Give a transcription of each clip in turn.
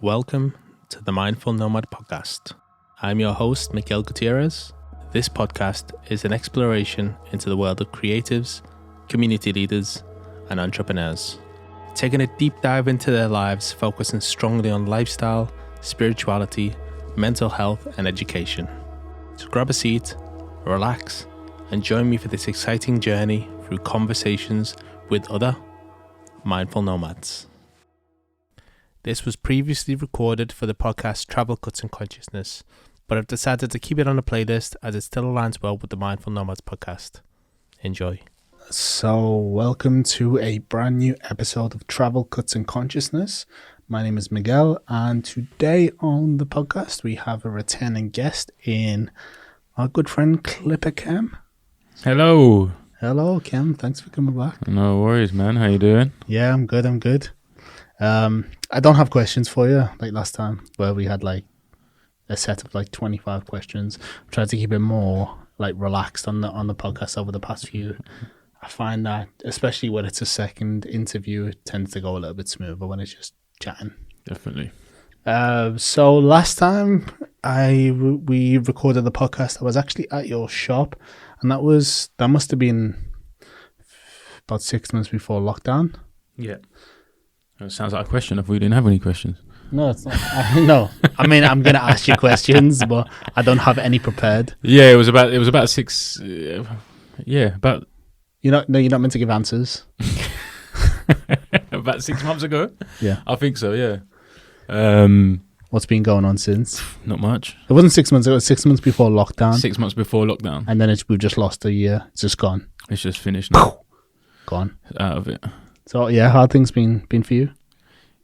Welcome to the Mindful Nomad podcast. I'm your host, Miguel Gutierrez. This podcast is an exploration into the world of creatives, community leaders, and entrepreneurs, taking a deep dive into their lives, focusing strongly on lifestyle, spirituality, mental health, and education. So grab a seat, relax, and join me for this exciting journey through conversations with other mindful nomads. This was previously recorded for the podcast Travel Cuts and Consciousness, but I've decided to keep it on a playlist as it still aligns well with the Mindful Nomads podcast. Enjoy. So, welcome to a brand new episode of Travel Cuts and Consciousness. My name is Miguel, and today on the podcast we have a returning guest in our good friend Klipper Cam. Hello. Hello, Cam. Thanks for coming back. No worries, man. How you doing? Yeah, I'm good. I don't have questions for you like last time where we had like a set of like 25 questions. I've tried to keep it more like relaxed on the podcast over the past few. I find that especially when it's a second interview, it tends to go a little bit smoother when it's just chatting. Definitely. So last time we recorded the podcast, I was actually at your shop, and that must have been about 6 months before lockdown. Yeah. It sounds like a question if we didn't have any questions. No, it's not. No, I mean, I'm going to ask you questions, but I don't have any prepared. Yeah, it was about six. About. You're not meant to give answers. About 6 months ago. Yeah, I think so. Yeah. What's been going on since? Not much. It wasn't 6 months. It was 6 months before lockdown. 6 months before lockdown, and then we've just lost a year. It's just gone. It's just finished now. Gone. Out of it. So yeah, how things been for you?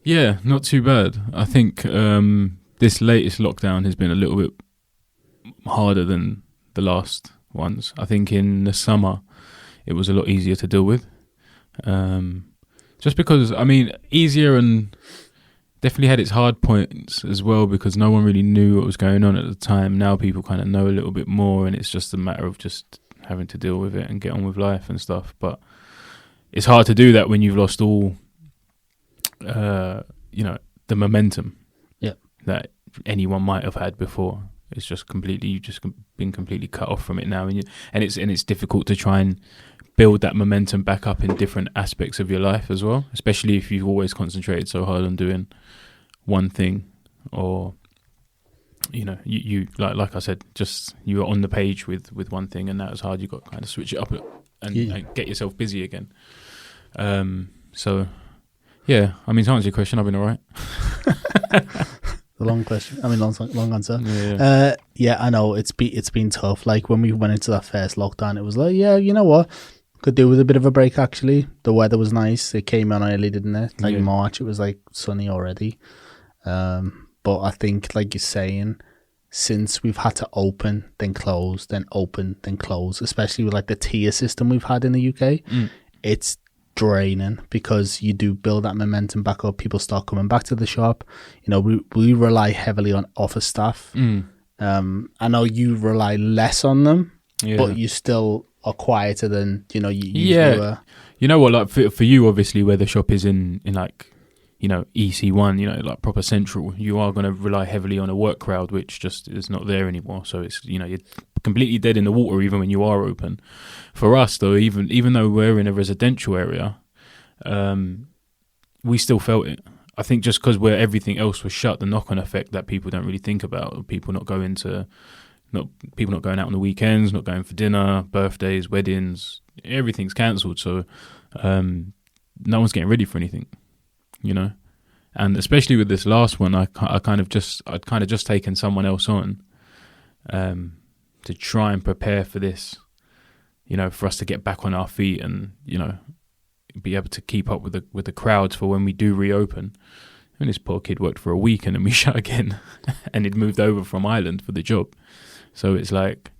Yeah, not too bad. I think this latest lockdown has been a little bit harder than the last ones. I think in the summer it was a lot easier to deal with. Just because, I mean, easier and definitely had its hard points as well because no one really knew what was going on at the time. Now people kind of know a little bit more and it's just a matter of just having to deal with it and get on with life and stuff. But it's hard to do that when you've lost all, the momentum that anyone might have had before. It's just you've just been completely cut off from it now, and it's difficult to try and build that momentum back up in different aspects of your life as well, especially if you've always concentrated so hard on doing one thing, or you like I said, just you were on the page with one thing, and that was hard. You got to kind of switch it up and get yourself busy again. So yeah, I mean, to answer your question, I've been all right. The long question. I mean, long answer. Yeah. Yeah, I know it's been tough. Like when we went into that first lockdown, it was like, yeah, you know what, could do with a bit of a break. Actually, the weather was nice. It came on early, didn't it? Like March, it was like sunny already. But I think, like you're saying, since we've had to open, then close, then open, then close, especially with like the tier system we've had in the UK, it's draining because you do build that momentum back up. People start coming back to the shop. We rely heavily on office staff. I know you rely less on them, but you still are quieter than you usually were. You know what, like for you, obviously, where the shop is in like EC1, like proper central, you are going to rely heavily on a work crowd, which just is not there anymore. So it's you're completely dead in the water even when you are open. For us though, even though we're in a residential area, we still felt it. I think just because where everything else was shut, the knock-on effect that people don't really think about, people not going out on the weekends, not going for dinner, birthdays, weddings, everything's cancelled. So no one's getting ready for anything, and especially with this last one, I'd kind of just taken someone else on to try and prepare for this, for us to get back on our feet and be able to keep up with the crowds for when we do reopen. And this poor kid worked for a week and then we shut again, and he'd moved over from Ireland for the job. So it's like,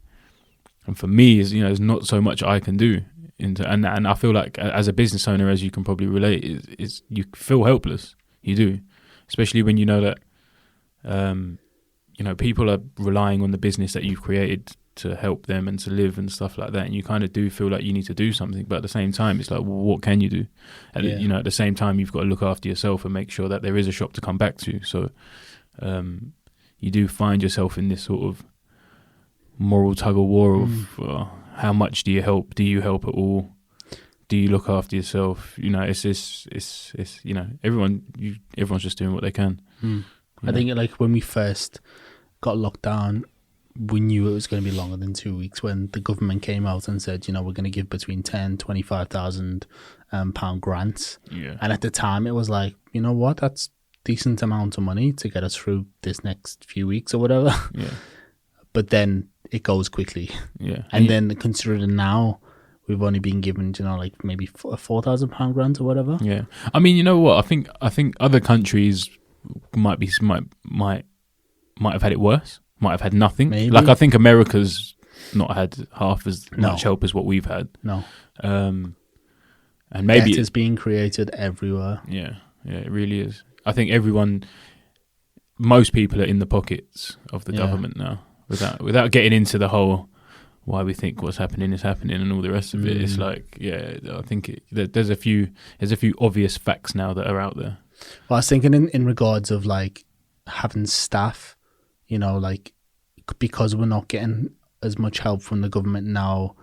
and for me, there's not so much I can do. And I feel like as a business owner, as you can probably relate, is you feel helpless. You do, especially when you know that, people are relying on the business that you've created to help them and to live and stuff like that. And you kind of do feel like you need to do something, but at the same time, it's like, well, what can you do? And you know, at the same time, you've got to look after yourself and make sure that there is a shop to come back to. So you do find yourself in this sort of moral tug of war of how much do you help? Do you help at all? Do you look after yourself? You know, it's you know, everyone's just doing what they can. I think like when we first got locked down, we knew it was going to be longer than 2 weeks when the government came out and said, you know, we're going to give between 10, 25,000 pound grants. Yeah. And at the time it was like, you know what, that's decent amount of money to get us through this next few weeks or whatever. Yeah. But then it goes quickly. Yeah. And then considering now we've only been given, you know, like maybe a 4,000 pound grant or whatever. Yeah. I mean, you know what? I think other countries might have had it worse. Might have had nothing. Maybe. Like I think America's not had half as much help as what we've had. No. And maybe debt is being created everywhere. Yeah, it really is. I think most people are in the pockets of the government now, without getting into the whole why we think what's happening is happening and all the rest of it. It's like, I think there's a few obvious facts now that are out there. Well, I was thinking in regards of like having staff, you know, like because we're not getting as much help from the government now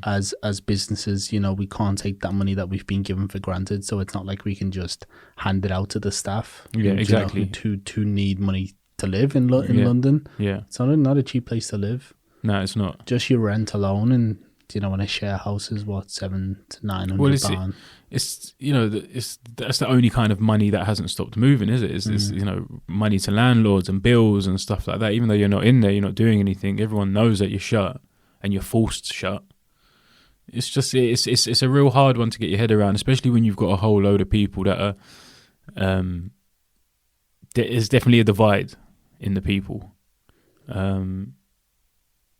as businesses, you know, we can't take that money that we've been given for granted. So it's not like we can just hand it out to the staff. Yeah, exactly. You know, to need money to live in London. Yeah, it's not a cheap place to live. No, it's not. Just your rent alone, and you know, when a share house is what £700 to £900. It's you know, that's the only kind of money that hasn't stopped moving, is it? It's you know, money to landlords and bills and stuff like that. Even though you're not in there, you're not doing anything. Everyone knows that you're shut and you're forced shut. It's just it's a real hard one to get your head around, especially when you've got a whole load of people that are. There is definitely a divide in the people.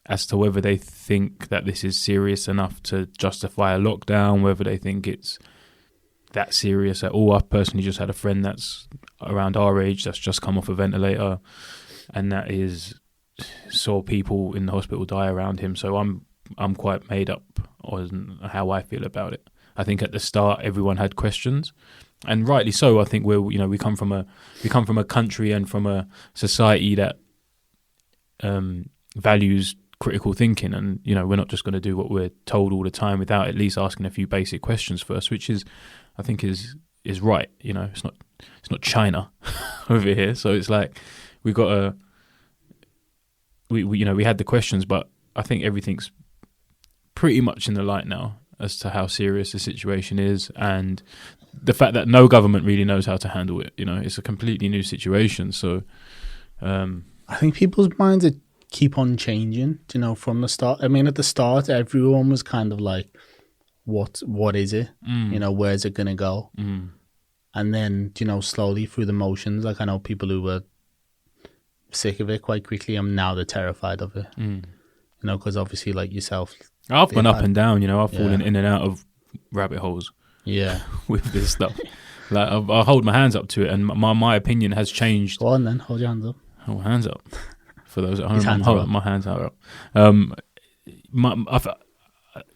As to whether they think that this is serious enough to justify a lockdown, whether they think it's that serious at all. I've personally just had a friend that's around our age that's just come off a ventilator, and that saw people in the hospital die around him. So I'm quite made up on how I feel about it. I think at the start everyone had questions, and rightly so. I think we come from a country and from a society that values critical thinking, and you know, we're not just going to do what we're told all the time without at least asking a few basic questions first, which I think is right. You know, it's not China over here, so it's like we had the questions, but I think everything's pretty much in the light now as to how serious the situation is, and the fact that no government really knows how to handle it. You know, it's a completely new situation. So I think people's minds keep on changing, you know, from the start. I mean, at the start, everyone was kind of like, what is it? You know, where's it going to go? And then, you know, slowly through the motions, like I know people who were sick of it quite quickly, and now they're terrified of it. You know, because obviously, like yourself, I've gone up and down, you know, I've fallen in and out of rabbit holes. Yeah. With this stuff. Like, I hold my hands up to it, and my opinion has changed. Go on then, hold your hands up. Hold hands up. For those at home, my hands are up.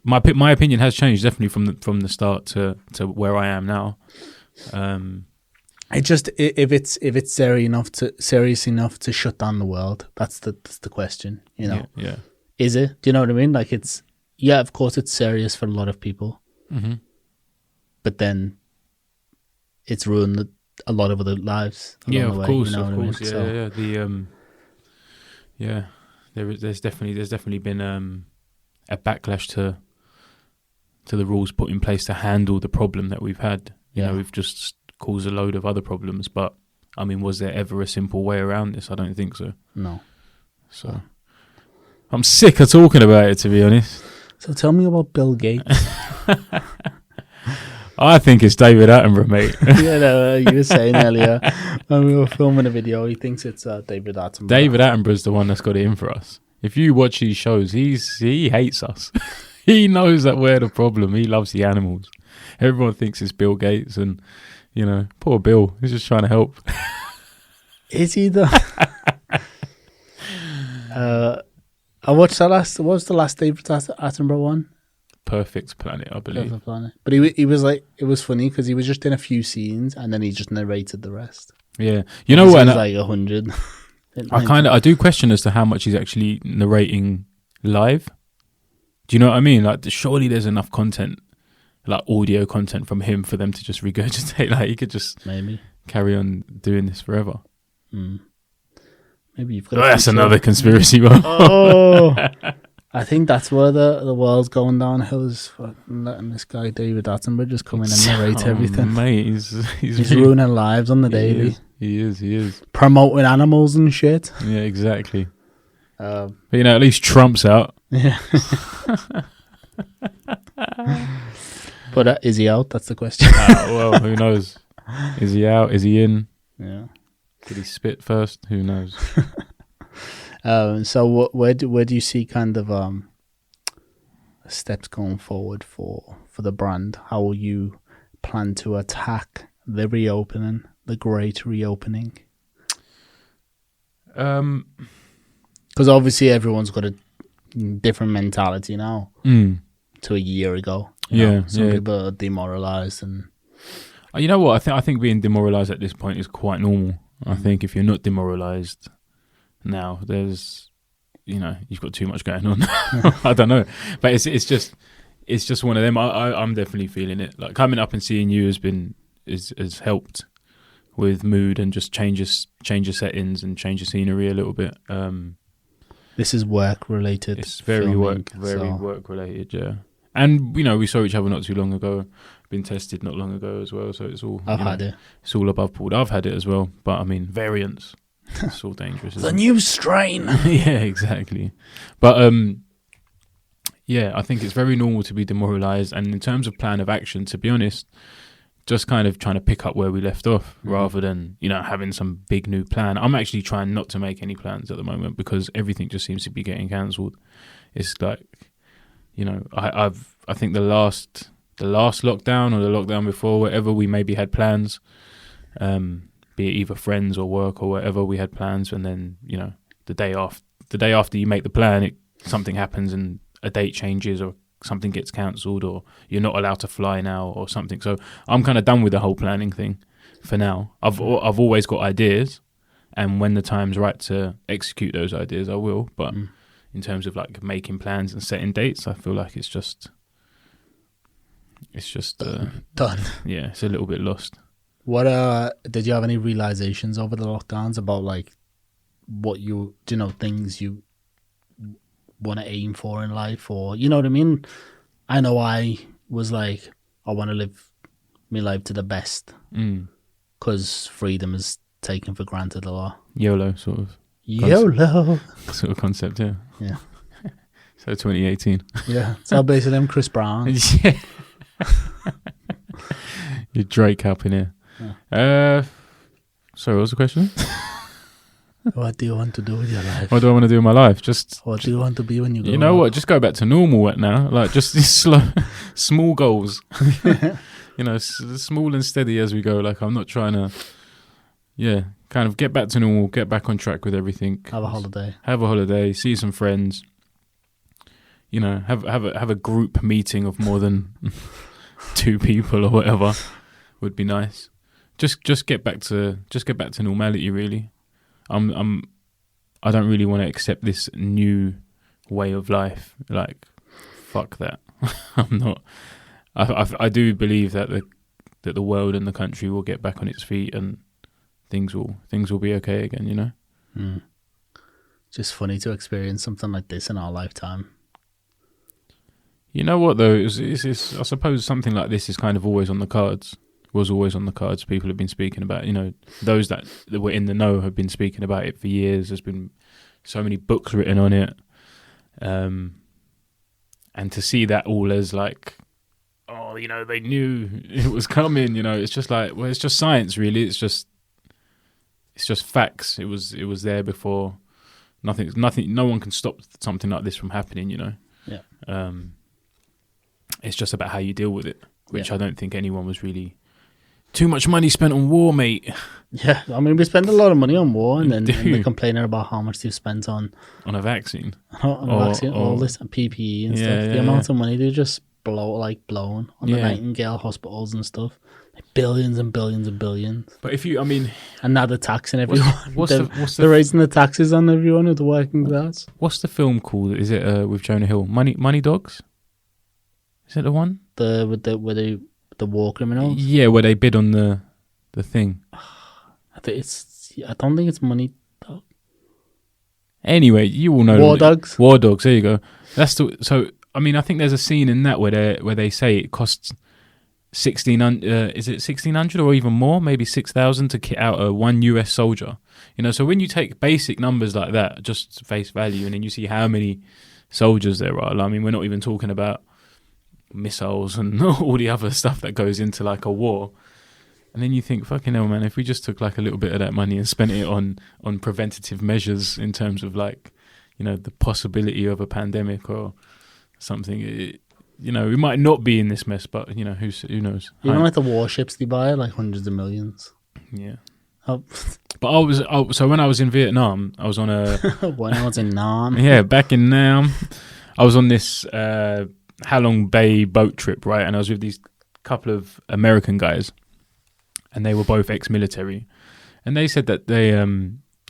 My opinion has changed definitely from the start to where I am now. It just if it's serious enough to shut down the world, that's the question. You know, yeah. Is it? Do you know what I mean? Like of course it's serious for a lot of people, but then it's ruined a lot of other lives. Yeah, of course, you know of course. I mean? Yeah, So, there's definitely been a backlash to the rules put in place to handle the problem that we've had. You know, we've just caused a load of other problems. But I mean, was there ever a simple way around this? I don't think so. No. So I'm sick of talking about it, to be honest. So tell me about Bill Gates. I think it's David Attenborough, mate. You were saying earlier when we were filming a video, he thinks it's David Attenborough. David Attenborough's the one that's got it in for us. If you watch these shows, he hates us. He knows that we're the problem. He loves the animals. Everyone thinks it's Bill Gates, and you know, poor Bill. He's just trying to help. Is he though? I watched the last. What was the last David Attenborough one? Perfect Planet, I believe. Perfect Planet. But he was like, it was funny because he was just in a few scenes and then he just narrated the rest. Yeah, you know what? Like 100. I do question as to how much he's actually narrating live. Do you know what I mean? Like, surely there's enough content, like audio content from him for them to just regurgitate. Like, he could just maybe carry on doing this forever. Maybe you've got. That's another conspiracy one. Oh, I think that's where the world's going downhill, is letting this guy David Attenborough just come in and narrate everything. Mate, he's ruining lives on the daily. He is. Promoting animals and shit. Yeah, exactly. But, you know, at least Trump's out. Yeah. But is he out? That's the question. Well, who knows? Is he out? Is he in? Yeah. Did he spit first? Who knows? So where do you see kind of steps going forward for the brand? How will you plan to attack the reopening, the great reopening? Because obviously everyone's got a different mentality now to a year ago. You know, some people are demoralized, and you know what? I think being demoralized at this point is quite normal. I think if you're not demoralized now, there's, you know, you've got too much going on. I don't know, but it's just one of them. I'm definitely feeling it. Like, coming up and seeing you has helped with mood and just change your settings and change your scenery a little bit. This is work related. It's very filming, work related, yeah. And, you know, we saw each other not too long ago. Been tested not long ago as well, so it's all. I've had it. It's all above board. I've had it as well, but I mean, variants. It's all dangerous. The new strain. Yeah, exactly. But yeah, I think it's very normal to be demoralized. And in terms of plan of action, to be honest, just kind of trying to pick up where we left off, rather than, you know, having some big new plan. I'm actually trying not to make any plans at the moment because everything just seems to be getting cancelled. It's like, you know, I think the last lockdown or the lockdown before, whatever, we maybe had plans, be it either friends or work or whatever, we had plans, and then, you know, the day after you make the plan, something happens and a date changes or something gets cancelled or you're not allowed to fly now or something. So I'm kind of done with the whole planning thing for now. I've always got ideas, and when the time's right to execute those ideas, I will. But in terms of like making plans and setting dates, I feel like it's just done. Yeah, it's a little bit lost. What did you have any realizations over the lockdowns about, like, what things you want to aim for in life, or, you know what I mean? I know I was like, I want to live my life to the best because freedom is taken for granted a lot. YOLO sort of. YOLO sort of concept, yeah. Yeah. So 2018. Yeah. So basically, I'm Chris Brown. Yeah. You're Drake up in here. Yeah. Sorry, what was the question? What do you want to do with your life? What do I want to do in my life? What do you want to be when you grow up? You know what? Just go back to normal now. Like, just small goals. You know, small and steady as we go. Like, I'm not trying to, kind of get back to normal, get back on track with everything. Have a holiday, see some friends. You know, have a group meeting of more than 2 people or whatever would be nice. Just get back to normality, really. I don't really want to accept this new way of life. Like, fuck that. I'm not. I do believe that the world and the country will get back on its feet and things will be okay again. You know. Just funny to experience something like this in our lifetime. You know what though? It's I suppose something like this is kind of always on the cards. Was always on the cards. People have been speaking about, you know, those that were in the know have been speaking about it for years. There's been so many books written on it. And to see that all as like, oh, you know, they knew it was coming, you know, it's just like, well, it's just science really. It's just facts. It was there before. Nothing, no one can stop something like this from happening, you know. Yeah. It's just about how you deal with it, which I don't think anyone was really Too much money spent on war, mate. Yeah, I mean, we spend a lot of money on war, and then they're complaining about how much they've spent on a vaccine. Vaccine, all this and PPE and stuff. The amount of money they just blown on the Nightingale hospitals and stuff. Like billions and billions and billions. But if you, I mean... And now they're taxing everyone. They're raising the taxes on everyone with the working class. What's the film called? Is it with Jonah Hill? Money Dogs? Is it the one? With the war criminals? Yeah, where they bid on the thing. I don't think it's Money Dog. Anyway, you all know War Dogs. War Dogs. There you go. So. I mean, I think there's a scene in that where they say it costs 1,600. Is it 1,600 or even more? Maybe 6,000 to kit out a one US soldier. You know, so when you take basic numbers like that, just face value, and then you see how many soldiers there are. I mean, we're not even talking about missiles and all the other stuff that goes into like a war. And then you think, fucking hell, man, if we just took like a little bit of that money and spent it on preventative measures in terms of like, you know, the possibility of a pandemic or something, you know, we might not be in this mess, but you know, who knows? Even like the warships they buy, like hundreds of millions. Yeah. But so when I was in Vietnam, I was on a when I was in Nam. Yeah, back in Nam, I was on this Halong Bay boat trip, right? And I was with these couple of American guys, and they were both ex-military, and they said that they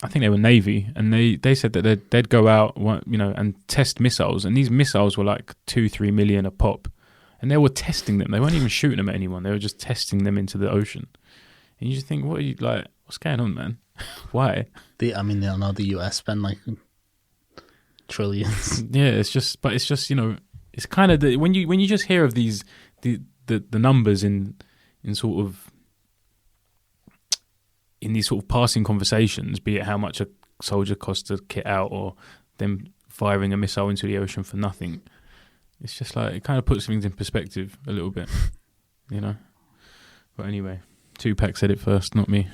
I think they were Navy, and they said that they'd go out, you know, and test missiles, and these missiles were like 2-3 million a pop, and they were testing them. They weren't even shooting them at anyone; they were just testing them into the ocean. And you just think, what's going on, man? Why? I mean, they'll know the US spend like trillions. Yeah, it's just, you know, it's kind of when you just hear of these the numbers in sort of. In these sort of passing conversations, be it how much a soldier costs to kit out or them firing a missile into the ocean for nothing, it's just like, it kind of puts things in perspective a little bit, you know? But anyway, Tupac said it first, not me.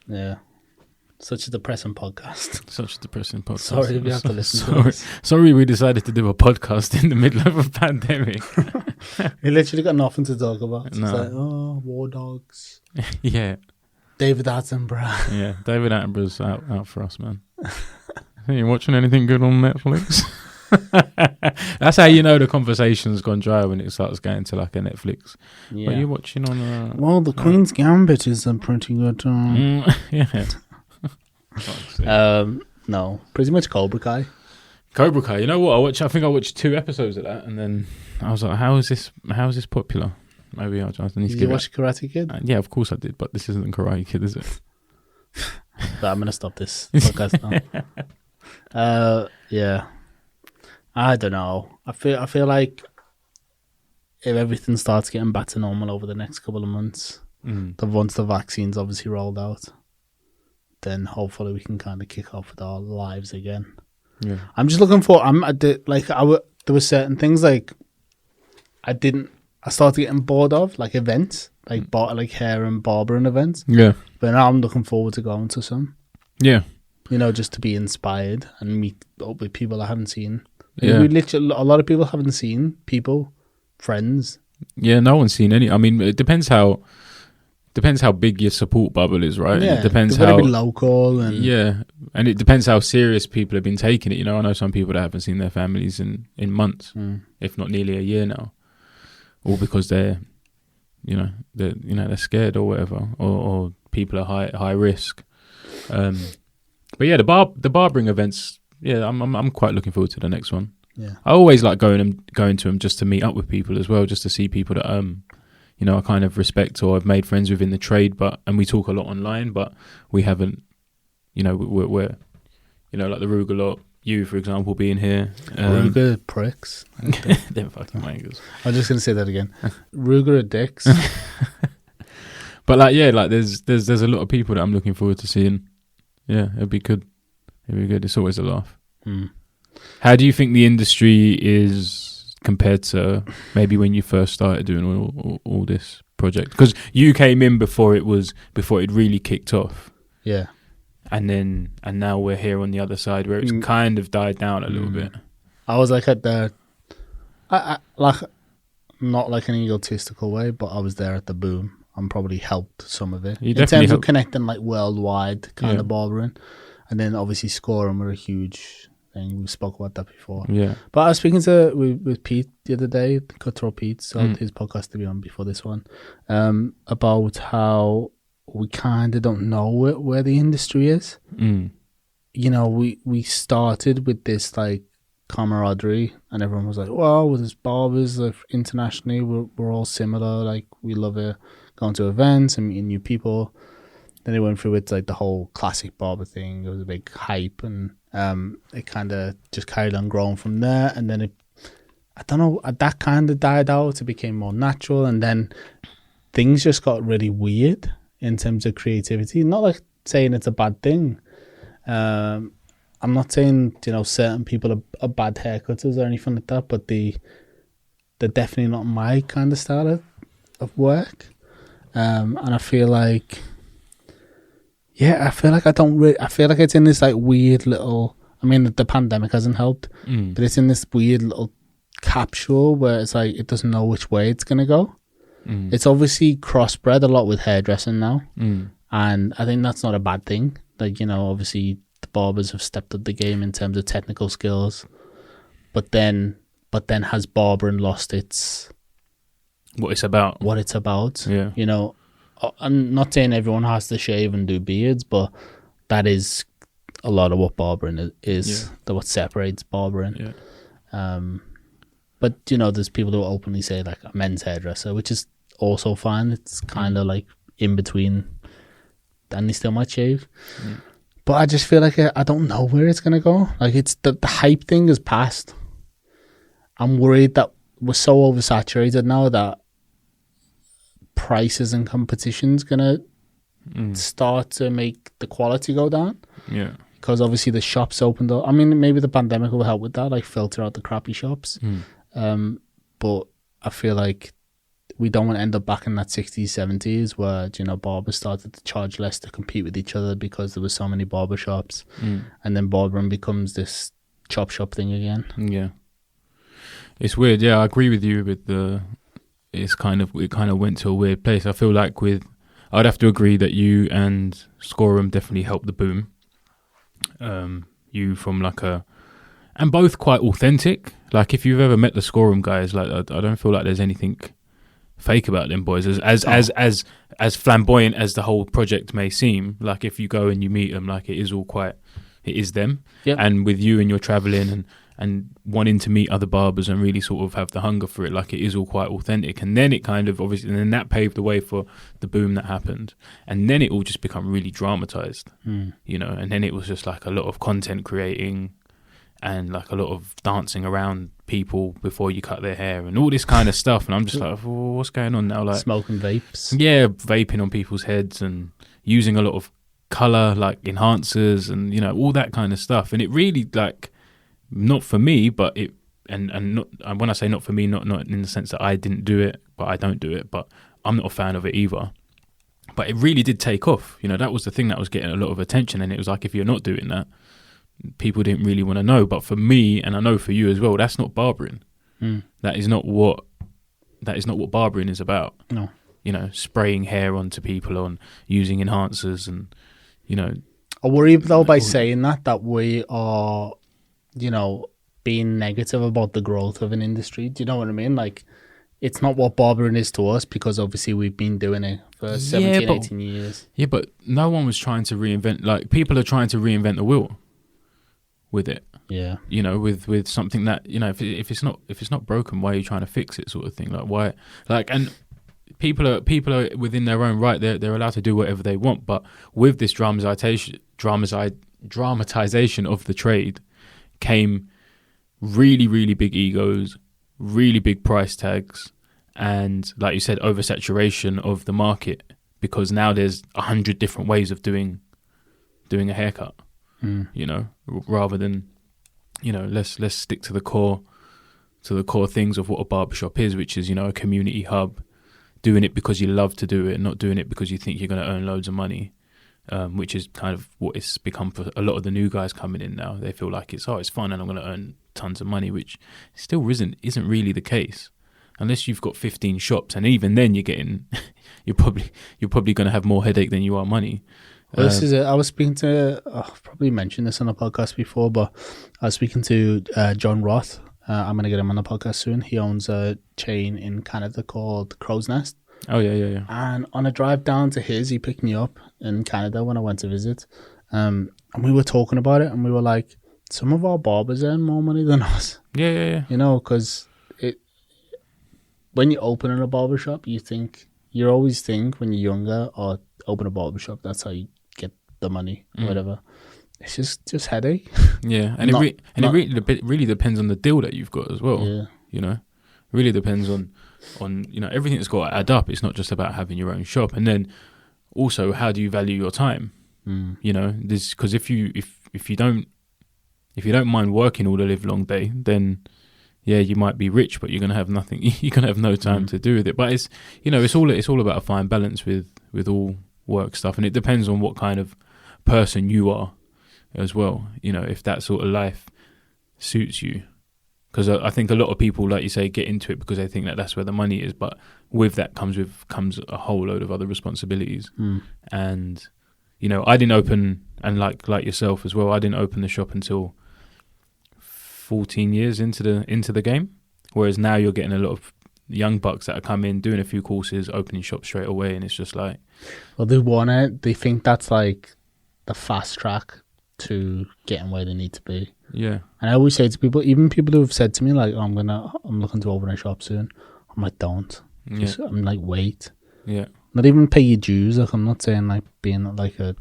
Yeah. Such a depressing podcast. Sorry if you have to listen to this. Sorry we decided to do a podcast in the middle of a pandemic. We literally got nothing to talk about. No. It's like, War Dogs. Yeah. David Attenborough. Yeah, David Attenborough's out for us, man. Are you watching anything good on Netflix? That's how you know the conversation's gone dry, when it starts going to like a Netflix. Yeah. What are you watching on? Well, the Queen's Gambit is a pretty good. Yeah. No, pretty much Cobra Kai. You know what? I think I watched 2 episodes of that, and then I was like, "How is this popular?" Maybe I need to Did you watch Karate Kid? Yeah, of course I did, but this isn't Karate Kid, is it? But I'm gonna stop this podcast now. Yeah, I don't know. I feel like if everything starts getting back to normal over the next couple of months, once the vaccine's obviously rolled out, then hopefully we can kind of kick off with our lives again. Yeah, I'm just looking for. There were certain things like I started getting bored of, like events, like hair and barbering events. Yeah, but now I'm looking forward to going to some. Yeah, you know, just to be inspired and meet up with people I haven't seen. Yeah, we literally, a lot of people haven't seen friends. Yeah, no one's seen any. I mean, it depends how big your support bubble is, right? Yeah, and it depends how be local and and it depends how serious people have been taking it. You know, I know some people that haven't seen their families in months, if not nearly a year now, all because they're scared or whatever, or people are high risk. But yeah, the barbering events. Yeah, I'm quite looking forward to the next one. Yeah, I always like going to them just to meet up with people as well, just to see people that I kind of respect or I've made friends with in the trade, and we talk a lot online, but we haven't, we're like the Ruger lot, you, for example, being here. Ruger pricks. Them fucking wankers. I was just going to say that again. Ruger are dicks. But there's a lot of people that I'm looking forward to seeing. Yeah, it'd be good. It's always a laugh. How do you think the industry is compared to maybe when you first started doing all this project? Because you came in before it really kicked off. Yeah. And now we're here on the other side where it's kind of died down a little bit. I was like at the, not like an egotistical way, but I was there at the boom and probably helped some of it You in definitely terms of helped. connecting like worldwide kind Yeah. of barbering, and then obviously scoring were a huge thing. We spoke about that before. Yeah. But I was speaking to with Pete the other day, Cutthroat Pete, so Mm. his podcast to be on before this one, about how we kind of don't know where the industry is. Mm. You know, we started with this like camaraderie, and everyone was like, "Well, there's barbers like, internationally. We're all similar. Like we love it, going to events and meeting new people." Then they went through with like the whole classic barber thing. It was a big hype, and it kind of just carried on growing from there. And then I don't know, that kind of died out. It became more natural, and then things just got really weird in terms of creativity. Not like saying it's a bad thing. I'm not saying, you know, certain people are bad haircutters or anything like that, but they're definitely not my kind of style of work. And I feel like, I feel like I feel like it's in this like weird little, I mean, the pandemic hasn't helped, but it's in this weird little capsule where it's like, it doesn't know which way it's going to go. It's obviously crossbred a lot with hairdressing now. And I think that's not a bad thing. Like, you know, obviously the barbers have stepped up the game in terms of technical skills, but then has barbering lost its What it's about. Yeah. You know, I'm not saying everyone has to shave and do beards, but that is a lot of what barbering is. That what separates barbering. Yeah. But you know, there's people who openly say like a men's hairdresser, which is also fine. It's kind of like in between, and they still might shave. But I just feel like I don't know where it's gonna go. Like it's the hype thing is past. I'm worried that we're so oversaturated now that prices and competition's gonna start to make the quality go down. Yeah. Because obviously the shops opened up. I mean, maybe the pandemic will help with that, like filter out the crappy shops. But I feel like we don't want to end up back in that 60s, 70s where, you know, barbers started to charge less to compete with each other because there were so many barber shops. And then barbering becomes this chop shop thing again. Yeah. It's weird. Yeah, I agree with you with it kind of went to a weird place. I feel like I'd have to agree that you and Scorum definitely helped the boom. You from like and both quite authentic. Like if you've ever met the Scorum guys, like I don't feel like there's anything fake about them boys. As flamboyant as the whole project may seem, like if you go and you meet them, like it is them. Yep. And with you and you're traveling and wanting to meet other barbers and really sort of have the hunger for it, like it is all quite authentic. And then it kind of obviously, and then that paved the way for the boom that happened. And then it all just become really dramatized, you know, and then it was just like a lot of content creating and like a lot of dancing around people before you cut their hair and all this kind of stuff. And I'm just like, oh, what's going on now? Like smoking vapes. Yeah, vaping on people's heads and using a lot of color, like enhancers and, you know, all that kind of stuff. And it really like, not for me, but it and not, and when I say not for me, not in the sense that I didn't do it, but I don't do it, but I'm not a fan of it either. But it really did take off. You know, that was the thing that was getting a lot of attention, and it was like, if you're not doing that, people didn't really want to know. But for me, and I know for you as well, that's not barbering. That is not what barbering is about. No. You know, spraying hair onto people, on using enhancers, and you know. I worry though by saying that we are, you know, being negative about the growth of an industry. Do you know what I mean? Like, it's not what barbering is to us, because obviously we've been doing it for 17, 18 years. Yeah, but no one was trying to reinvent, like, people are trying to reinvent the wheel with it. Yeah. You know, with something that, you know, if it's not broken, why are you trying to fix it, sort of thing? Like, why? Like, and people are within their own right. They're allowed to do whatever they want, but with this dramatization of the trade came really, really big egos, really big price tags, and like you said, oversaturation of the market, because now there's 100 different ways of doing a haircut. You know, rather than, you know, let's stick to the core things of what a barbershop is, which is, you know, a community hub, doing it because you love to do it, not doing it because you think you're going to earn loads of money. Which is kind of what it's become for a lot of the new guys coming in now. They feel like it's fun and I'm going to earn tons of money, which still isn't really the case. unless you've got 15 shops, and even then you're probably going to have more headache than you are money. Well, this is it. I was speaking to, I've probably mentioned this on a podcast before, but I was speaking to John Roth. I'm going to get him on the podcast soon. He owns a chain in Canada called Crow's Nest. Oh, yeah. And on a drive down to his, he picked me up in Canada when I went to visit. And we were talking about it, and we were like, some of our barbers earn more money than us. Yeah. You know, because when you open in a barbershop, you always think when you're younger, or open a barbershop, that's how you get the money, whatever. It's just headache. Yeah, and it really depends on the deal that you've got as well. Yeah. You know, it really depends on everything's got to add up. It's not just about having your own shop, and then also how do you value your time? You know, this because if you don't mind working all the live long day, then yeah, you might be rich, but you're gonna have nothing. You're gonna have no time to do with it. But it's all about a fine balance with all work stuff, and it depends on what kind of person you are as well. You know, if that sort of life suits you, because I think a lot of people, like you say, get into it because they think that that's where the money is. But with that comes a whole load of other responsibilities, and you know, I didn't open, and like yourself as well, I didn't open the shop until 14 years into the game, whereas now you're getting a lot of young bucks that are coming in, doing a few courses, opening shops straight away, and it's just like, well, they think that's like the fast track to getting where they need to be. Yeah. And I always say to people, even people who have said to me like, I'm looking to open a shop soon, I'm like, don't. I'm like, wait. Yeah. Not even pay your dues. Like, I'm not saying like being like a.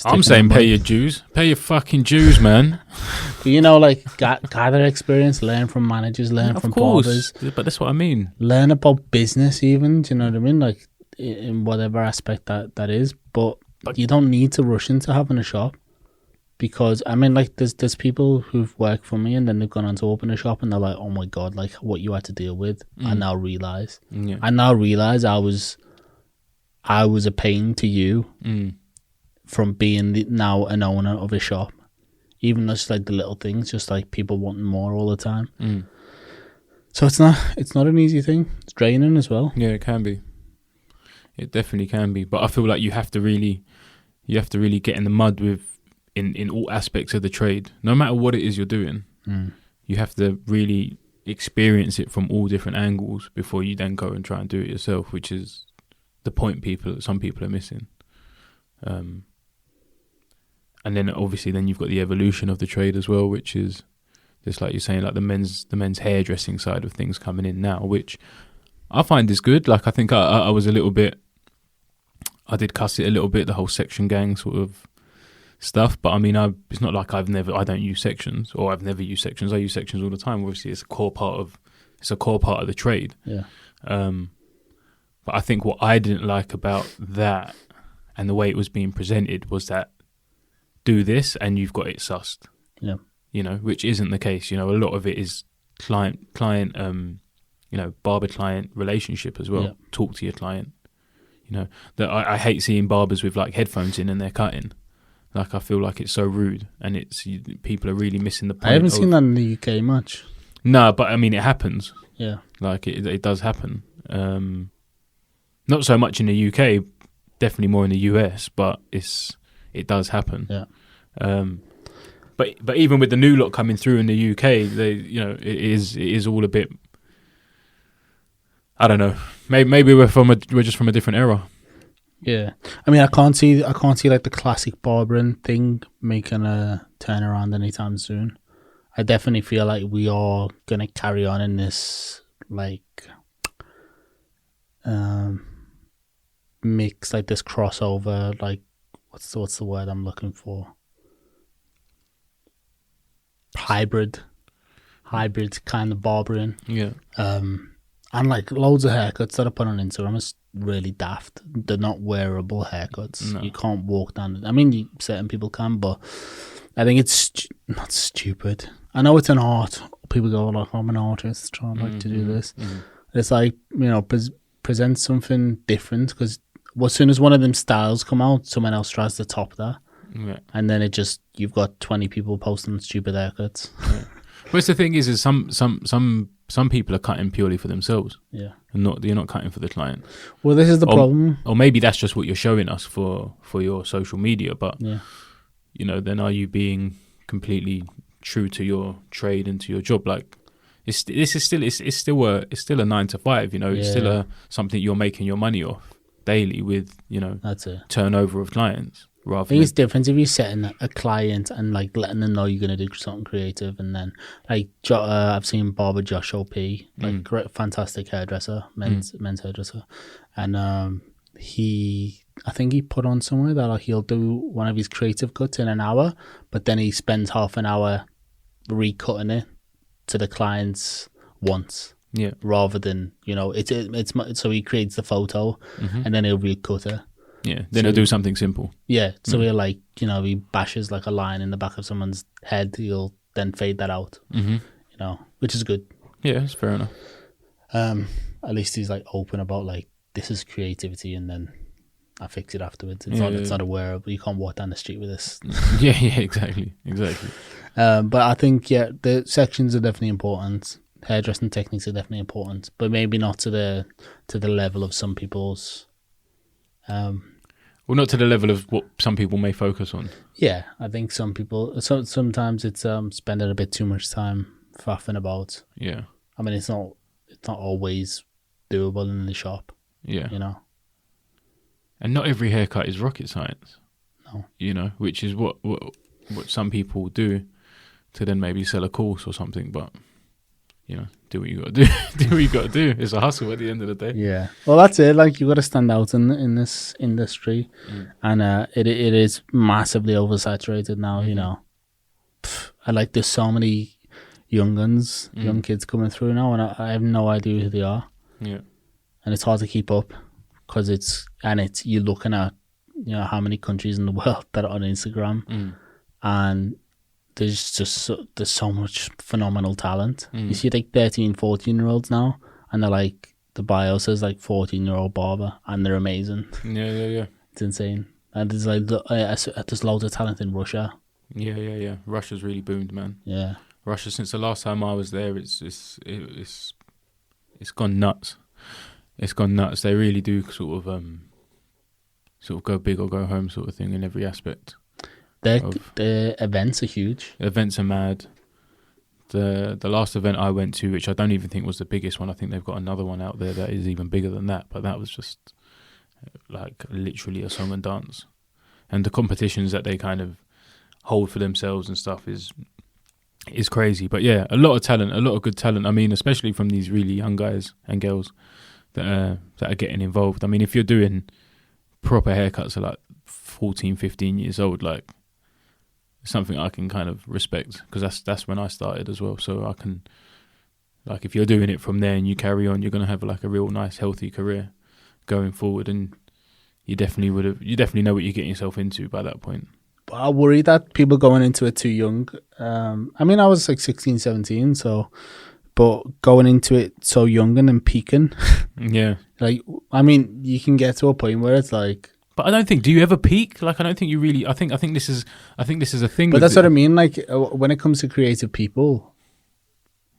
I'm saying pay your dues. Pay your fucking dues, man. But you know, like gather experience, learn from managers, learn from barbers. But that's what I mean. Learn about business, even. Do you know what I mean? Like in whatever aspect that is. But you don't need to rush into having a shop, because I mean, like there's people who've worked for me and then they've gone on to open a shop and they're like, oh my god, like what you had to deal with. I now realize. Yeah. I now realize I was a pain to you. From being now an owner of a shop, even just like the little things, just like people wanting more all the time. So it's not an easy thing. It's draining as well. Yeah, it can be. It definitely can be. But I feel like you have to really get in the mud in all aspects of the trade, no matter what it is you're doing. You have to really experience it from all different angles before you then go and try and do it yourself, which is the point some people are missing. And then obviously you've got the evolution of the trade as well, which is just like you're saying, like the men's hairdressing side of things coming in now, which I find is good. Like I think I was a little bit, I did cuss it a little bit, the whole section gang sort of stuff. But I mean, it's not like I don't use sections, or I've never used sections. I use sections all the time. Obviously, it's a core part of the trade. Yeah. But I think what I didn't like about that and the way it was being presented was that do this and you've got it sussed. Yeah. You know, which isn't the case. You know, a lot of it is client, barber-client relationship as well. Yeah. Talk to your client. You know, that I hate seeing barbers with like headphones in and they're cutting. Like I feel like it's so rude, and people are really missing the point. I haven't seen that in the UK much. No, but I mean it happens. Yeah. Like it does happen. Not so much in the UK, definitely more in the US, but it does happen. Yeah. But even with the new lot coming through in the UK, it is all a bit. I don't know. Maybe we're just from a different era. Yeah, I mean, I can't see like the classic barbering thing making a turnaround anytime soon. I definitely feel like we are gonna carry on in this like mix, like this crossover, like what's the word I'm looking for? Hybrid kind of barbering. Yeah. And like loads of haircuts that I put on Instagram is really daft. They're not wearable haircuts. No. You can't walk down it. I mean, certain people can, but I think it's not stupid. I know it's an art. People go like, I'm an artist trying to do this. It's like, present something different, because as soon as one of them styles come out, someone else tries to top that. Yeah. And then you've got 20 people posting stupid haircuts. Yeah. But the thing is some some people are cutting purely for themselves. Yeah. And you're not cutting for the client. Well, this is the problem. Or maybe that's just what you're showing us for your social media. But, Yeah. you know, then are you being completely true to your trade and to your job? Like, it's still a 9 to 5, you know, it's still something you're making your money off daily with, you know, That's it. turnover of clients. I think it's different if you're setting a client and like letting them know you're going to do something creative, and then like I've seen Barber Josh OP, like great, fantastic hairdresser, men's hairdresser, and I think he put on somewhere that like, he'll do one of his creative cuts in an hour, but then he spends half an hour recutting it to the clients once. Yeah. Rather than, you know, it's so he creates the photo and then he'll recut it. Yeah, then he'll do something simple. Yeah, so he'll like, you know, he bashes like a line in the back of someone's head. He'll then fade that out, you know, which is good. Yeah, it's fair enough. At least he's like open about like, this is creativity and then I fix it afterwards. It's not aware of, you can't walk down the street with this. yeah, exactly. But I think, the sections are definitely important. Hairdressing techniques are definitely important, but maybe not to the level of some people's... well, not to the level of what some people may focus on. Yeah, I think some people... sometimes it's spending a bit too much time faffing about. Yeah. I mean, it's not always doable in the shop. Yeah. You know? And not every haircut is rocket science. No. You know, which is what some people do to then maybe sell a course or something, but... You know, do what you got to do. Do what you got to do. It's a hustle at the end of the day. Yeah. Well, that's it. Like, you got to stand out in this industry, and it is massively oversaturated now. You know, I like there's so many young kids coming through now, and I have no idea who they are. Yeah. And it's hard to keep up because you're looking at, you know, how many countries in the world that are on Instagram, and there's just there's so much phenomenal talent. You see like 13, 14-year-olds now, and they're like, the bio says like 14-year-old barber, and they're amazing. Yeah. It's insane. And there's like there's loads of talent in Russia. Yeah. Russia's really boomed, man. Yeah. Russia, since the last time I was there, it's gone nuts. It's gone nuts. They really do sort of go big or go home sort of thing in every aspect. The events are huge. Events are mad. The last event I went to, which I don't even think was the biggest one, I think they've got another one out there that is even bigger than that, but that was just like literally a song and dance. And the competitions that they kind of hold for themselves and stuff is crazy. But yeah, a lot of talent, a lot of good talent. I mean, especially from these really young guys and girls that are getting involved. I mean, if you're doing proper haircuts at like 14, 15 years old, like, something I can kind of respect, because that's when I started as well. So I can, like, if you're doing it from there and you carry on, you're going to have like a real nice healthy career going forward, and you definitely know what you're getting yourself into by that point. But I worry that people going into it too young. I mean, I was like 16, 17, but going into it so young and then peaking. Yeah. Like, I mean, you can get to a point where it's like, but I don't think. Do you ever peak? Like, I don't think you really. I think this is a thing. But that's what I mean. Like, when it comes to creative people,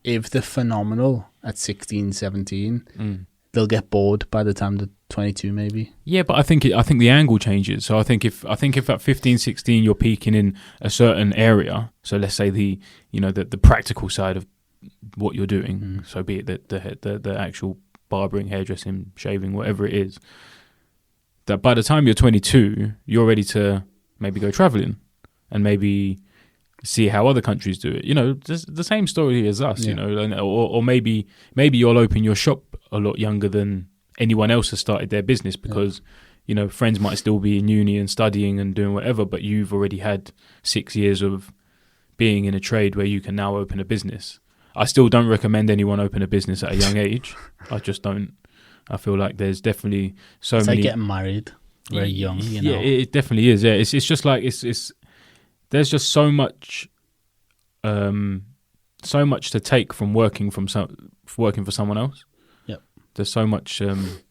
if they're phenomenal at 16, 17, they'll get bored by the time they're 22, maybe. Yeah, but I think the angle changes. So I think if at 15, 16 you're peaking in a certain area. So let's say the practical side of what you're doing. So be it the actual barbering, hairdressing, shaving, whatever it is. That by the time you're 22, you're ready to maybe go traveling and maybe see how other countries do it. You know, the same story as us, you know, or maybe you'll open your shop a lot younger than anyone else has started their business because, you know, friends might still be in uni and studying and doing whatever, but you've already had 6 years of being in a trade where you can now open a business. I still don't recommend anyone open a business at a young age. I just don't. I feel like there's definitely so it's many. Like getting married very young, you know. Yeah, it definitely is. Yeah, it's just like it's. There's just so much to take from working for someone else. Yep. There's so much. There's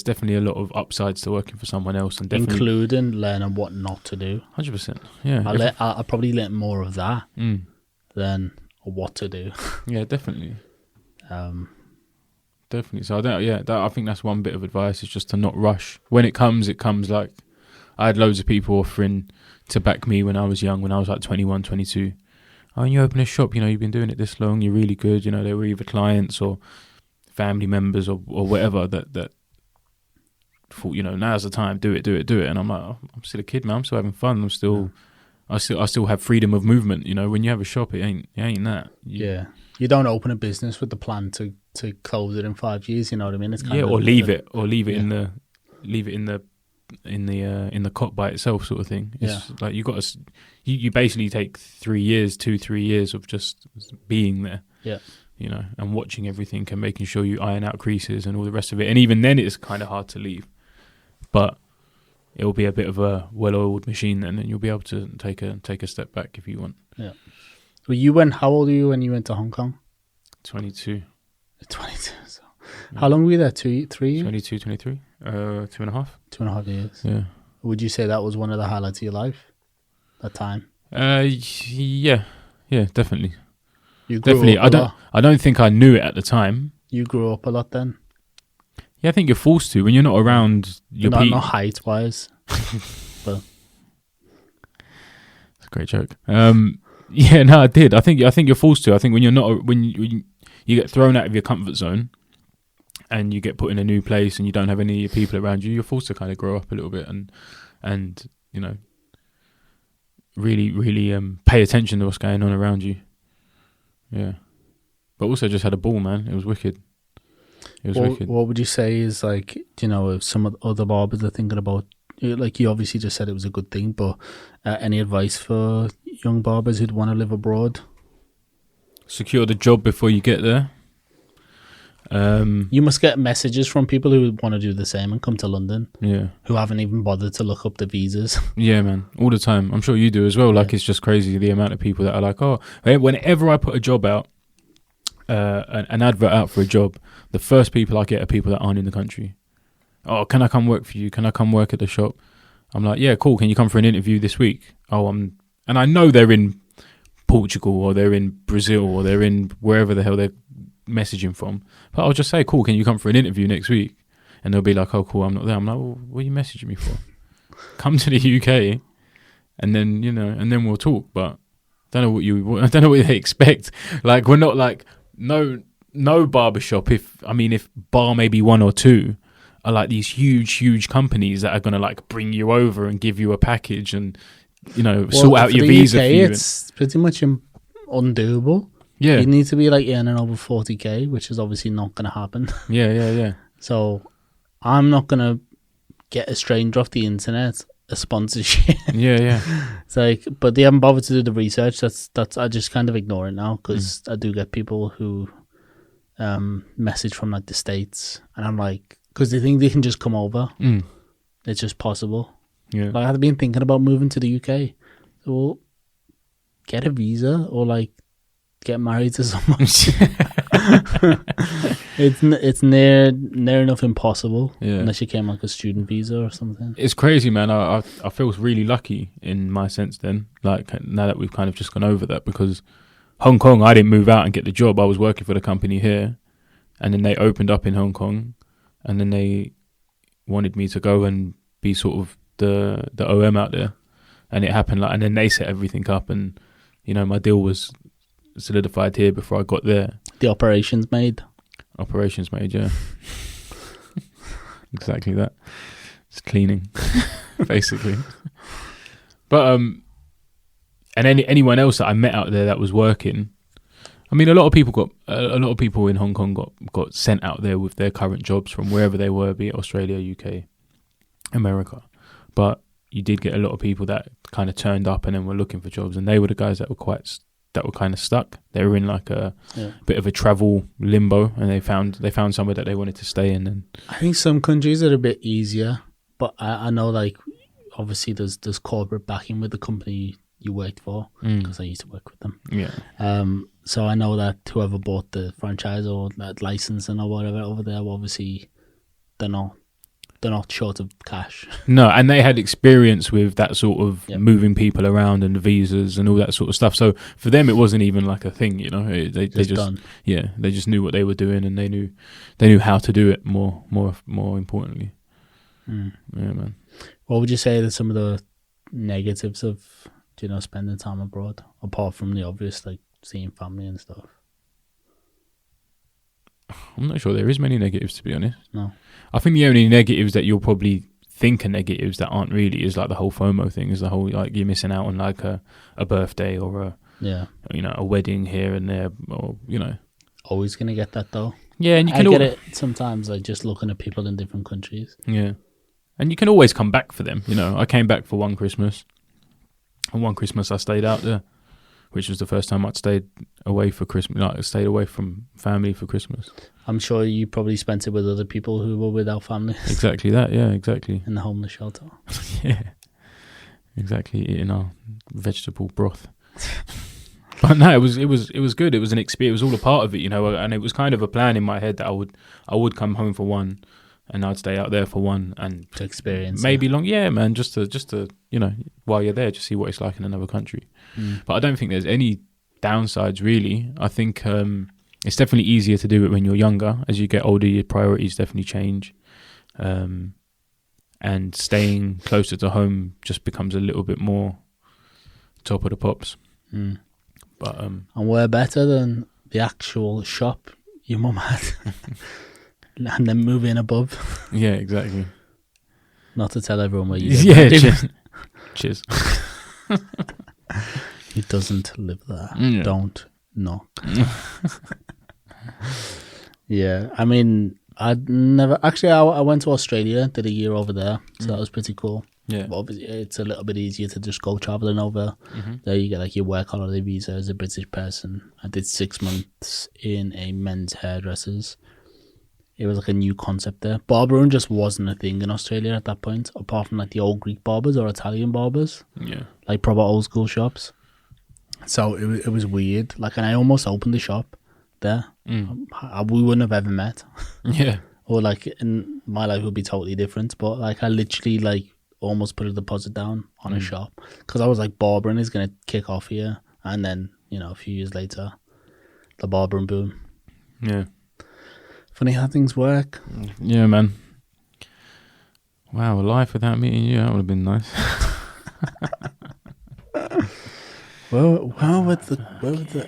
definitely a lot of upsides to working for someone else, and definitely including learning what not to do. 100%. Yeah. I probably learn more of that than what to do. Yeah, definitely. Definitely. So I think that's one bit of advice, is just to not rush. When it comes, it comes. Like, I had loads of people offering to back me when I was young, when I was like 21, 22. Oh, and you open a shop, you've been doing it this long, you're really good. They were either clients or family members or whatever that thought, now's the time, do it. And I'm like, oh, I'm still a kid, man. I'm still having fun. I still have freedom of movement. When you have a shop, it ain't that. You don't open a business with the plan to close it in 5 years. You know what I mean? It's kind of or leave it in the cot by itself, sort of thing. It's like you basically take 3 years of just being there. Yeah. And watching everything and making sure you iron out creases and all the rest of it. And even then, it's kind of hard to leave. But it'll be a bit of a well-oiled machine then, and you'll be able to take a step back if you want. Yeah. Well, how old were you when you went to Hong Kong? 22. 22. So, how long were you there? 3 years? 22, 23. 2.5. 2.5 years. Yeah. Would you say that was one of the highlights of your life? That time? Yeah, definitely. You grew Definitely. up a lot. I don't think I knew it at the time. You grew up a lot then? Yeah, I think you're forced to when you're not around your Not people. height wise. But it's a great joke. Yeah, no, I did. I think you're forced to. I think when you're not, when you get thrown out of your comfort zone, and you get put in a new place, and you don't have any people around you, you're forced to kind of grow up a little bit, and really pay attention to what's going on around you. Yeah, but also just had a ball, man. It was wicked. Wicked. What would you say is like, if some of the other barbers are thinking about, like you obviously just said it was a good thing, but any advice for young barbers who'd want to live abroad? Secure the job before you get there. You must get messages from people who want to do the same and come to London. Yeah. Who haven't even bothered to look up the visas. Yeah, man. All the time. I'm sure you do as well. Like, it's just crazy the amount of people that are like, oh, whenever I put a job out, an advert out for a job, the first people I get are people that aren't in the country. Oh, can I come work for you? Can I come work at the shop? I'm like, yeah, cool. Can you come for an interview this week? Oh, and I know they're in Portugal or they're in Brazil or they're in wherever the hell they're messaging from. But I'll just say, cool, can you come for an interview next week? And they'll be like, oh, cool, I'm not there. I'm like, well, what are you messaging me for? Come to the UK and then, and then we'll talk. But I don't know what they expect. Like, we're not like, no barbershop. If bar maybe one or two are like these huge companies that are going to like bring you over and give you a package and, sort out your visa UK, for you. It's pretty much undoable. Yeah. You need to be like earning over 40k, which is obviously not going to happen. Yeah. So I'm not going to get a stranger off the internet a sponsorship. Yeah. It's like, but they haven't bothered to do the research. That's I just kind of ignore it now because I do get people who message from like the States, and I'm like, because they think they can just come over. It's just possible. Yeah. Like, I've been thinking about moving to the UK. So, well, get a visa or like get married to someone. It's near enough impossible unless you came like a student visa or something. It's crazy, man. I feel really lucky in my sense then, like now that we've kind of just gone over that, because Hong Kong, I didn't move out and get the job. I was working for the company here, and then they opened up in Hong Kong, and then they wanted me to go and be sort of the OM out there, and it happened and then they set everything up, and my deal was solidified here before I got there. The operations made, yeah. Exactly that. It's cleaning, basically. But and anyone else that I met out there that was working, a lot of people in Hong Kong got sent out there with their current jobs from wherever they were, be it Australia, UK, America. But you did get a lot of people that kind of turned up and then were looking for jobs, and they were the guys that were kind of stuck. They were in like a bit of a travel limbo, and they found somewhere that they wanted to stay in. And I think some countries are a bit easier, but I know like obviously there's corporate backing with the company you worked for, because I used to work with them. Yeah. So I know that whoever bought the franchise or that licensing or whatever over there, obviously they're not they're not short of cash. No, and they had experience with that sort of Yep. moving people around and visas and all that sort of stuff. So for them, it wasn't even like a thing, you know. They just done. yeah, they just knew what they were doing, and they knew how to do it. More importantly, Mm. yeah, man. What would you say that some of the negatives of spending time abroad, apart from the obvious like seeing family and stuff? I'm not sure there is many negatives, to be honest. No. I think the only negatives that you'll probably think are negatives that aren't really is like the whole FOMO thing. Is the whole like you're missing out on like a birthday or a wedding here and there, or Always gonna get that though. Yeah, and you I can get it sometimes, like just looking at people in different countries. Yeah, and you can always come back for them. I came back for one Christmas, and one Christmas I stayed out there, which was the first time I'd stayed away for Christmas. Like, I stayed away from family for Christmas. I'm sure you probably spent it with other people who were without family. Exactly that. Yeah, exactly. In the homeless shelter. Yeah, exactly. Eating our vegetable broth. But no, it was good. It was an experience. It was all a part of it, and it was kind of a plan in my head that I would come home for one, and I'd stay out there for one, and to experience maybe long. Yeah, man, just to while you're there, just see what it's like in another country. But I don't think there's any downsides really. I think it's definitely easier to do it when you're younger. As you get older, your priorities definitely change, and staying closer to home just becomes a little bit more top of the pops. But and we're better than the actual shop your mum had, and then move in above. Yeah, exactly. Not to tell everyone where you Yeah, live. cheers. He doesn't live there. Yeah. Don't knock. Yeah, I mean, I'd never actually. I went to Australia, did a year over there, so that was pretty cool. Yeah. But obviously, it's a little bit easier to just go traveling over. There you get like your work holiday visa as a British person. I did 6 months in a men's hairdressers. It was like a new concept there. Barbering just wasn't a thing in Australia at that point, apart from like the old Greek barbers or Italian barbers. Yeah. Like proper old school shops. So it was weird. Like, and I almost opened the shop there. We wouldn't have ever met. Yeah. Or like, in my life would be totally different. But like, I literally like almost put a deposit down on a shop because I was like, barbering is going to kick off here. And then, a few years later, the barbering boom. Yeah. Funny how things work. Yeah, man. Wow, a life without meeting you, that would have been nice. Where would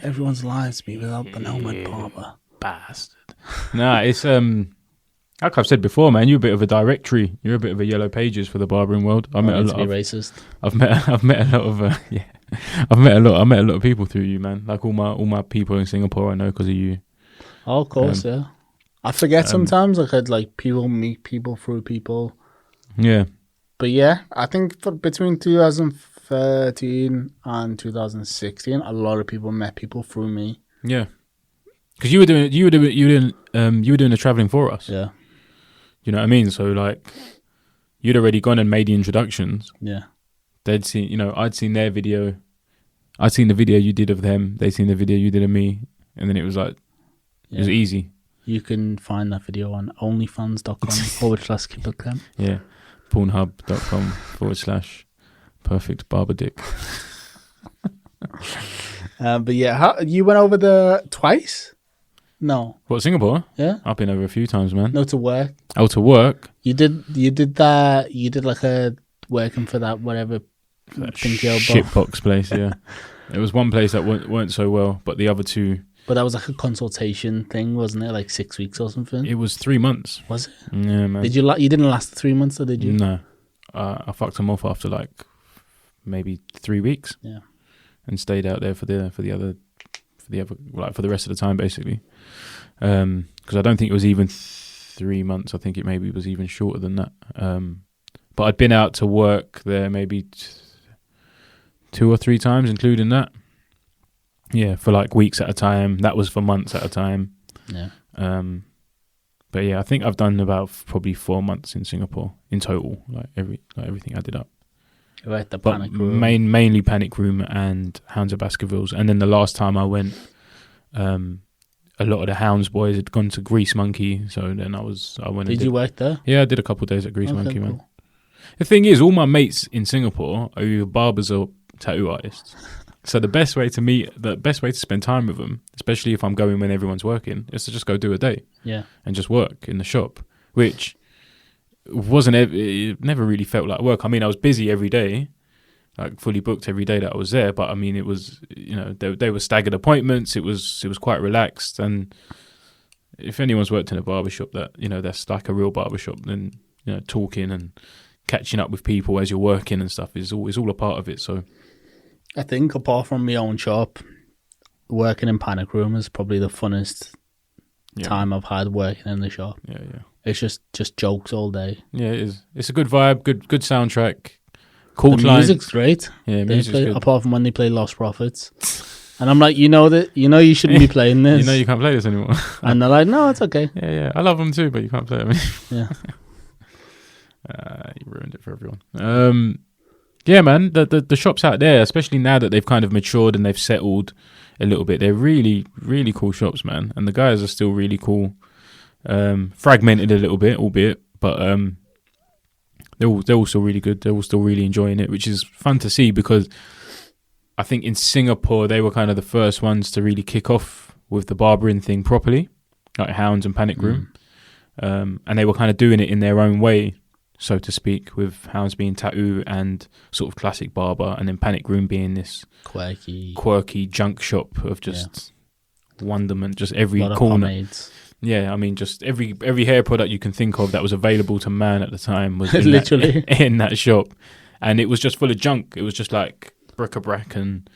everyone's lives be without the Nomad barber? Bastard. Nah, it's like I've said before, man. You're a bit of a directory. You're a bit of a yellow pages for the barbering world. I met a lot of racist. I've met a lot of I met a lot of people through you, man. Like all my people in Singapore, I know because of you. Oh, of course, yeah. I forget sometimes. Like I'd like people meet people through people. Yeah. But yeah, I think between 2013 and 2016, a lot of people met people through me. Yeah. Because you were doing the traveling for us. Yeah. You know what I mean? So like, you'd already gone and made the introductions. Yeah. They'd seen, I'd seen their video. I'd seen the video you did of them. They'd seen the video you did of me. And then it was like, it was easy. You can find that video on onlyfans.com/KipperClem. Yeah. Pornhub.com/perfect barber dick. But yeah, you went over there twice? No. What, Singapore? Yeah. I've been over a few times, man. No, to work. Oh, to work? You did that. You did like a working for that whatever that shitbox place. Yeah. It was one place that weren't so well, but the other two. But that was like a consultation thing, wasn't it? Like 6 weeks or something. It was 3 months. Was it? Yeah, man. Did you you didn't last 3 months, or did you? No, I fucked them off after like maybe 3 weeks. Yeah. And stayed out there for the rest of the time, basically. Because I don't think it was even 3 months. I think it maybe was even shorter than that. But I'd been out to work there maybe 2 or 3 times, including that. Yeah, for like weeks at a time. That was for months at a time. Yeah. But yeah, I think I've done about probably 4 months in Singapore in total. Like everything added up. Right, the Panic Room. Mainly Panic Room and Hounds of Baskervilles. And then the last time I went, a lot of the Hounds boys had gone to Grease Monkey, so then I went. Did you work there? Yeah, I did a couple of days at Grease Monkey, man. Cool. The thing is, all my mates in Singapore are either barbers or tattoo artists. So the best way to spend time with them, especially if I'm going when everyone's working, is to just go do a day. Yeah. And just work in the shop, which it never really felt like work. I mean, I was busy every day, like fully booked every day that I was there. But I mean, it was, they were staggered appointments. It was quite relaxed. And if anyone's worked in a barbershop that's like a real barbershop, then, talking and catching up with people as you're working and stuff is all a part of it. So I think apart from my own shop, working in Panic Room is probably the funnest time I've had working in the shop. Yeah. It's just jokes all day. Yeah, it is. It's a good vibe, good soundtrack. Cool The clients. music's great. Yeah, music's good. Apart from when they play Lost Prophets. And I'm like, you you shouldn't be playing this. You can't play this anymore. And they're like, no, it's okay. Yeah. I love them too, but you can't play them. Yeah. You ruined it for everyone. Yeah, man, the shops out there, especially now that they've kind of matured and they've settled a little bit, they're really, really cool shops, man. And the guys are still really cool. Fragmented a little bit, albeit, but they're all still really good. They're all still really enjoying it, which is fun to see because I think in Singapore they were kind of the first ones to really kick off with the barbering thing properly, like Hounds and Panic Room. And they were kind of doing it in their own way, so to speak, with Hounds being tattoo and sort of classic barber, and then Panic Room being this quirky junk shop of just wonderment, just every corner. Yeah, I mean, just every hair product you can think of that was available to man at the time was in literally in that shop, and it was just full of junk. It was just like bric-a-brac and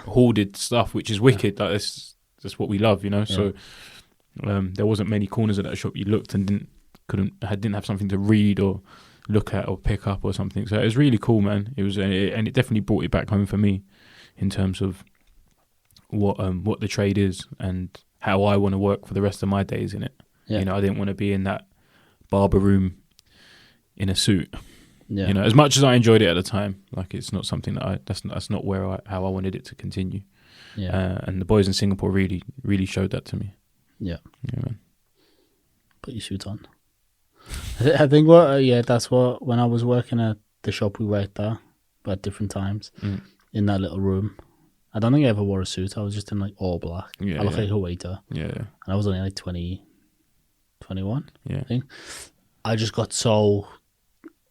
hoarded stuff, which is wicked. Like that's what we love, So there wasn't many corners of that shop you looked and didn't have something to read or look at or pick up or something. So it was really cool, man. It was, and it definitely brought it back home for me in terms of what the trade is and how I want to work for the rest of my days in it. Yeah. I didn't want to be in that barber room in a suit. Yeah. As much as I enjoyed it at the time, like it's not something that that's not how I wanted it to continue. Yeah. And the boys in Singapore really, really showed that to me. Yeah. Yeah, man. Put your suit on. I think that's what, when I was working at the shop we worked at, but at different times, in that little room, I don't think I ever wore a suit. I was just in like all black. I look like a waiter. Yeah. And I was only like 20, 21, I think. I just got so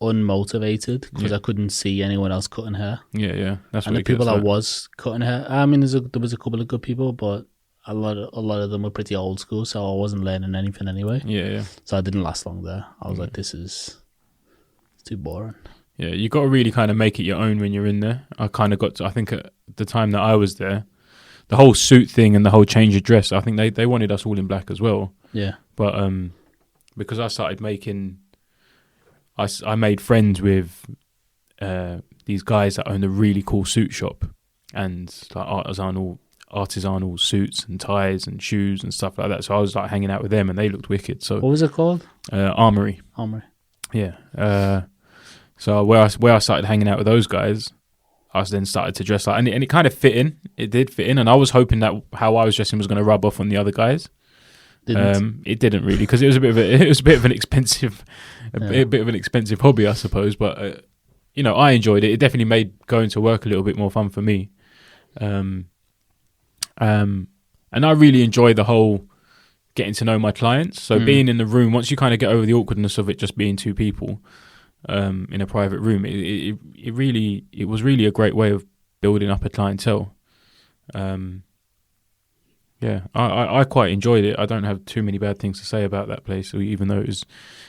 unmotivated because I couldn't see anyone else cutting hair. Yeah. That's what the people that was cutting hair, I mean, there was a couple of good people, but a lot of them were pretty old school, so I wasn't learning anything anyway. Yeah. So I didn't last long there. I was like, this is too boring. Yeah, you got to really kind of make it your own when you're in there. I kind of got to, I think at the time that I was there, the whole suit thing and the whole change of dress, I think they wanted us all in black as well. Yeah. But because I started making, I made friends with these guys that owned a really cool suit shop and like artisanal suits and ties and shoes and stuff like that. So I was like hanging out with them and they looked wicked. So what was it called? Armory. Yeah. So where I started hanging out with those guys, I then started to dress like, and it kind of fit in. It did fit in, and I was hoping that how I was dressing was going to rub off on the other guys. It didn't really, because it was a bit of an expensive, a bit of an expensive hobby, I suppose. But I enjoyed it. It definitely made going to work a little bit more fun for me. And I really enjoy the whole getting to know my clients. So being in the room, once you kind of get over the awkwardness of it just being two people in a private room, it was really a great way of building up a clientele. I quite enjoyed it. I don't have too many bad things to say about that place, even though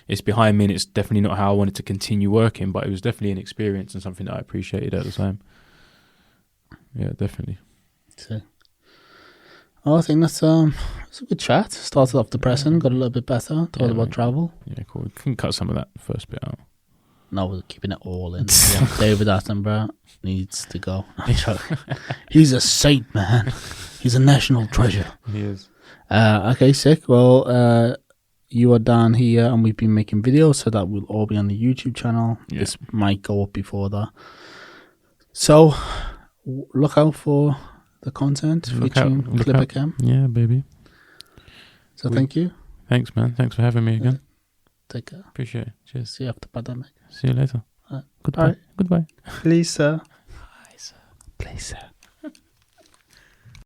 it's behind me and it's definitely not how I wanted to continue working, but it was definitely an experience and something that I appreciated at the time. Yeah, definitely. So, I think that's a good chat. Started off depressing, got a little bit better, talked about travel. Yeah, cool. We can cut some of that first bit out. No, we're keeping it all in. David Attenborough needs to go. He's a saint, man. He's a national treasure. He is. Okay, sick. Well, you are down here and we've been making videos, so that will all be on the YouTube channel. Yeah. This might go up before that. So, look out for the content. Klipper Cam. Yeah, baby. So thank you. Thanks, man. Thanks for having me again. Take care. Appreciate it. Cheers. See you after pandemic. See you later. All right. Goodbye. All right. Goodbye. Please, sir. Please, sir.